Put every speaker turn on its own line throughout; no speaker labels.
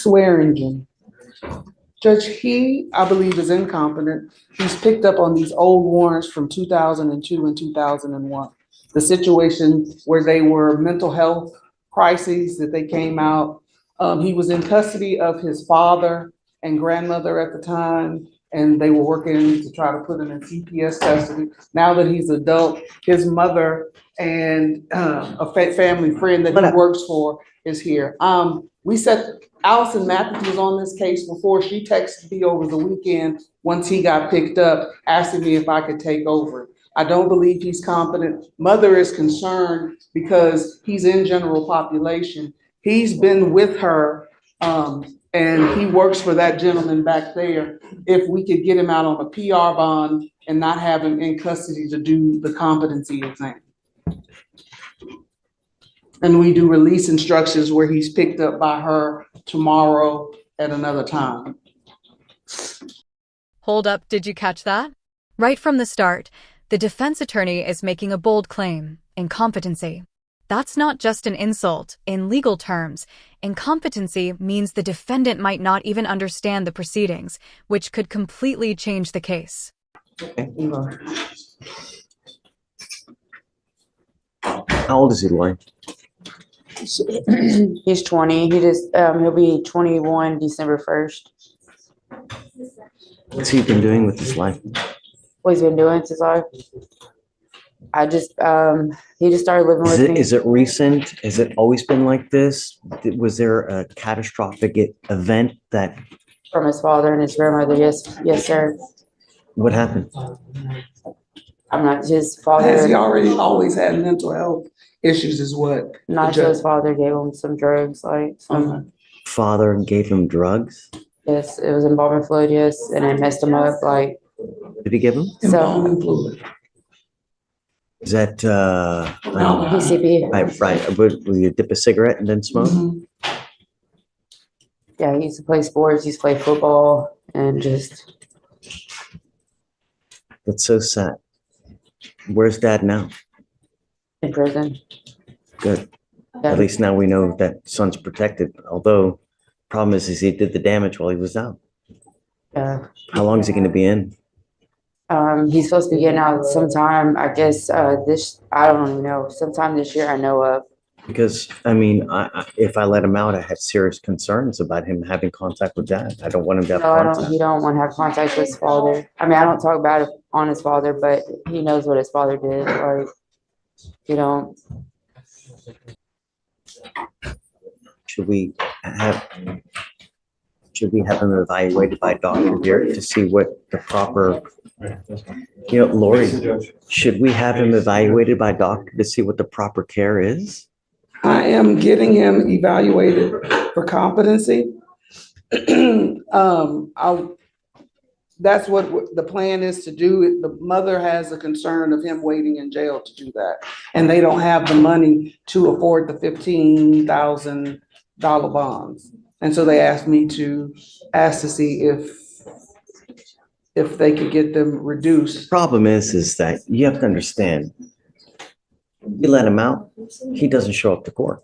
Swearingen. Judge, I believe, is incompetent. He's picked up on these old warrants from 2002 and 2001. The situation where they were mental health crises that they came out. He was in custody of his father and grandmother at the time, and they were working to try to put him in CPS custody. Now that he's adult, his mother and a family friend that he works for is here. Allison Matthews was on this case before. She texted me over the weekend once he got picked up, asking me if I could take over. I don't believe he's competent. Mother is concerned because he's in general population. He's been with her, and he works for that gentleman back there. If we could get him out on a PR bond and not have him in custody to do the competency exam. And we do release instructions where he's picked up by her tomorrow at another time.
Hold up, did you catch that? Right from the start, the defense attorney is making a bold claim: incompetency. That's not just an insult. In legal terms, incompetency means the defendant might not even understand the proceedings, which could completely change the case.
How old is he, Lauren?
He's 20. He'll be 21 December 1st.
What's he been doing with his life?
What he's been doing since he just started living with me.
Is it recent? Has it always been like this? Was there a catastrophic event that?
From his father and his grandmother, yes, sir.
What happened?
I'm not his father.
Has he always had mental health issues is what?
Not sure his father gave him some drugs,
Father gave him drugs?
Yes, it was embalming fluid, yes, and it messed him up,
Did he give him?
Embalming fluid.
Is that,
PCP.
right, will you dip a cigarette and then smoke?
Mm-hmm.
Yeah, he used to play sports, he used to play football, and just.
That's so sad. Where's Dad now?
In prison.
Good.
Yeah.
At least now we know that son's protected, although problem is he did the damage while he was out.
Yeah.
How long is he going to be in?
He's supposed to be getting out sometime, I guess, I don't even know, sometime this year I know of.
Because, I mean, if I let him out, I have serious concerns about him having contact with Dad. I don't want him to have contact.
He don't want to have contact with his father. I mean, I don't talk about it on his father, but he knows what his father did.
Should we have him evaluated by a doctor here to see what the proper, Lori, should we have him evaluated by a doctor to see what the proper care is?
I am getting him evaluated for competency. That's what the plan is to do. The mother has a concern of him waiting in jail to do that. And they don't have the money to afford the $15,000 bonds. And so they asked me to see if they could get them reduced.
The problem is that you have to understand, you let him out, he doesn't show up to court.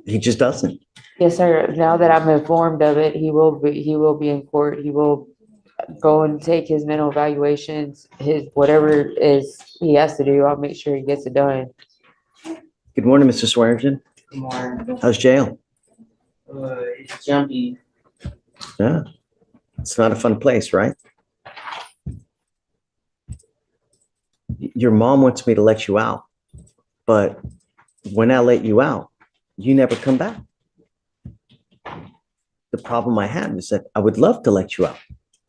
He just doesn't.
Yes, sir. Now that I'm informed of it, he will be in court. He will go and take his mental evaluations, whatever is he has to do. I'll make sure he gets it done.
Good morning, Mr. Swearingen.
Good morning.
How's jail?
It's jumpy.
Yeah, it's not a fun place, right? Your mom wants me to let you out, but when I let you out, you never come back. The problem I have is that I would love to let you out,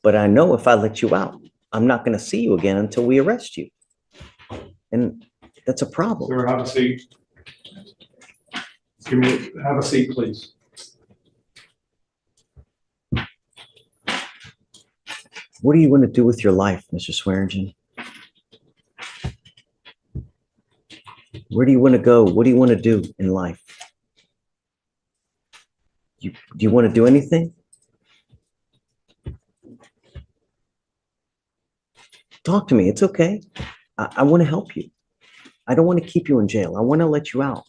but I know if I let you out, I'm not going to see you again until we arrest you. And that's a problem.
Sir, have a seat. Have a seat, please.
What do you want to do with your life, Mr. Swearingen? Where do you want to go? What do you want to do in life? Do you want to do anything? Talk to me. It's okay. I want to help you. I don't want to keep you in jail. I want to let you out.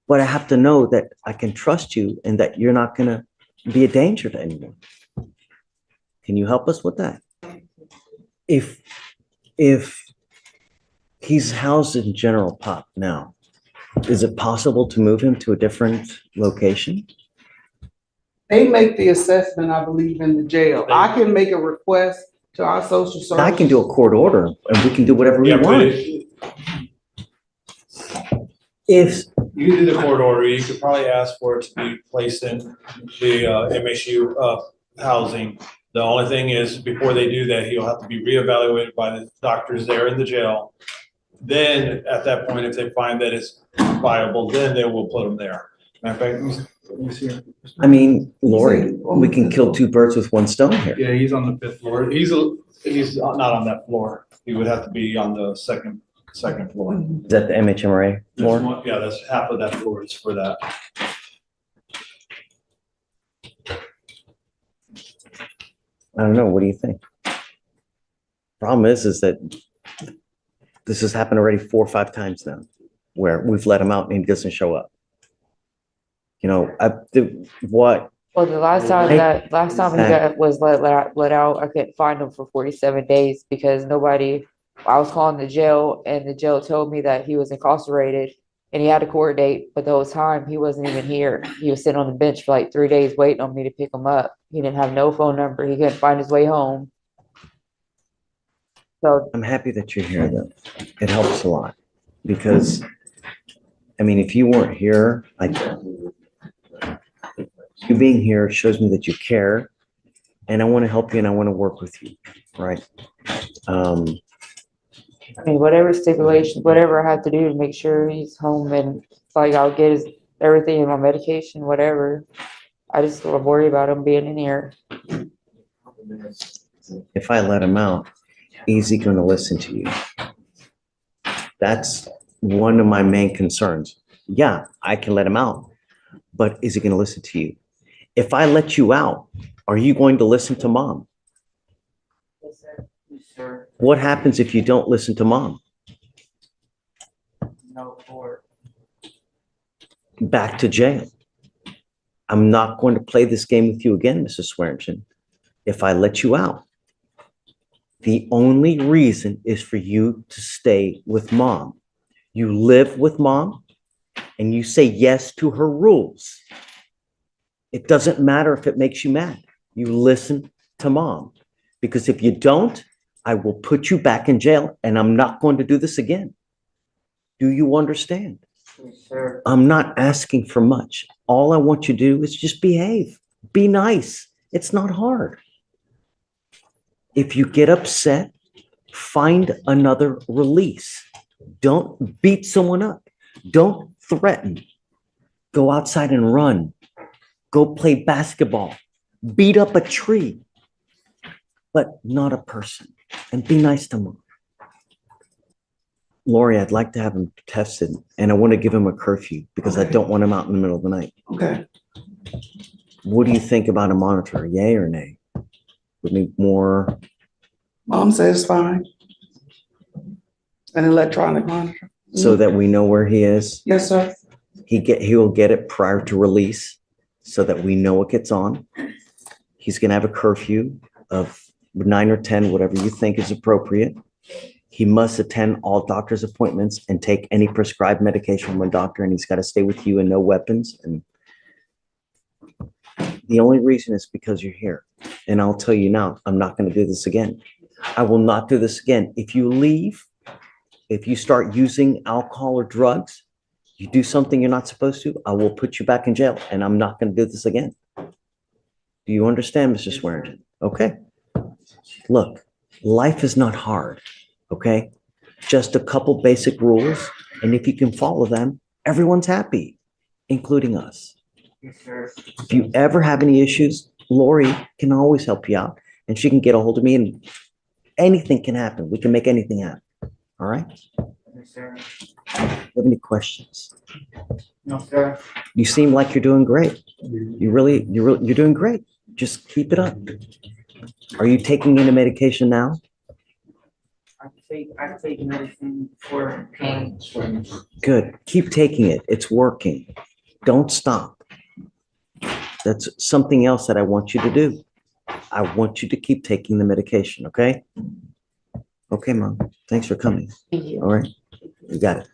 but I have to know that I can trust you and that you're not gonna be a danger to anyone. Can you help us with that? If he's housed in general pop now, is it possible to move him to a different location?
They make the assessment, I believe, in the jail. I can make a request to our social services.
I can do a court order and we can do whatever we
Yeah, but
want. If,
you can do the court order, you could probably ask for it to be placed in the MSU housing. The only thing is, before they do that, he'll have to be reevaluated by the doctors there in the jail. Then, at that point, if they find that it's viable, then they will put him there. Matter of fact, let me see.
I mean, Lori, we can kill two birds with one stone here.
Yeah, he's on the 5th floor. He's not on that floor. He would have to be on the second floor.
Is that the MHMRA floor?
Yeah, that's half of that floor is for that.
I don't know. What do you think? Problem is that this has happened already 4 or 5 times now, where we've let him out and he doesn't show up. You know, what?
Well, the last time he was let out, I couldn't find him for 47 days because I was calling the jail and the jail told me that he was incarcerated and he had a court date, but the whole time he wasn't even here. He was sitting on the bench for like 3 days waiting on me to pick him up. He didn't have no phone number. He couldn't find his way home. So
I'm happy that you're here though. It helps a lot because, I mean, if you weren't here, you being here shows me that you care and I want to help you and I want to work with you, right?
I mean, whatever stipulation, whatever I have to do to make sure he's home and like I'll get everything in my medication, whatever. I just worry about him being in here.
If I let him out, is he going to listen to you? That's one of my main concerns. Yeah, I can let him out, but is he going to listen to you? If I let you out, are you going to listen to mom?
Yes, sir. Yes, sir.
What happens if you don't listen to mom?
No court.
Back to jail. I'm not going to play this game with you again, Mrs. Swearingen, if I let you out. The only reason is for you to stay with mom. You live with mom and you say yes to her rules. It doesn't matter if it makes you mad. You listen to mom. Because if you don't, I will put you back in jail and I'm not going to do this again. Do you understand?
Yes, sir.
I'm not asking for much. All I want you to do is just behave. Be nice. It's not hard. If you get upset, find another release. Don't beat someone up. Don't threaten. Go outside and run. Go play basketball. Beat up a tree, but not a person. And be nice to them. Lori, I'd like to have him tested and I want to give him a curfew because I don't want him out in the middle of the night.
Okay.
What do you think about a monitor? Yay or nay? Would need more.
Mom says fine. An electronic monitor.
So that we know where he is.
Yes, sir.
He will get it prior to release so that we know what gets on. He's going to have a curfew of 9 or 10, whatever you think is appropriate. He must attend all doctor's appointments and take any prescribed medication from a doctor, and he's got to stay with you and no weapons. And the only reason is because you're here. And I'll tell you now, I'm not going to do this again. I will not do this again. If you leave, if you start using alcohol or drugs, you do something you're not supposed to, I will put you back in jail and I'm not going to do this again. Do you understand, Mr. Swearingen? Okay. Look, life is not hard. Okay. Just a couple basic rules. And if you can follow them, everyone's happy, including us.
Yes, sir.
If you ever have any issues, Lori can always help you out and she can get a hold of me and anything can happen. We can make anything happen. All right.
Yes, sir.
Do you have any questions?
No, sir.
You seem like you're doing great. You're doing great. Just keep it up. Are you taking any medication now?
I take medicine for pain.
Good. Keep taking it. It's working. Don't stop. That's something else that I want you to do. I want you to keep taking the medication, okay? Okay, Mom. Thanks for coming.
Thank you.
All right. You got it.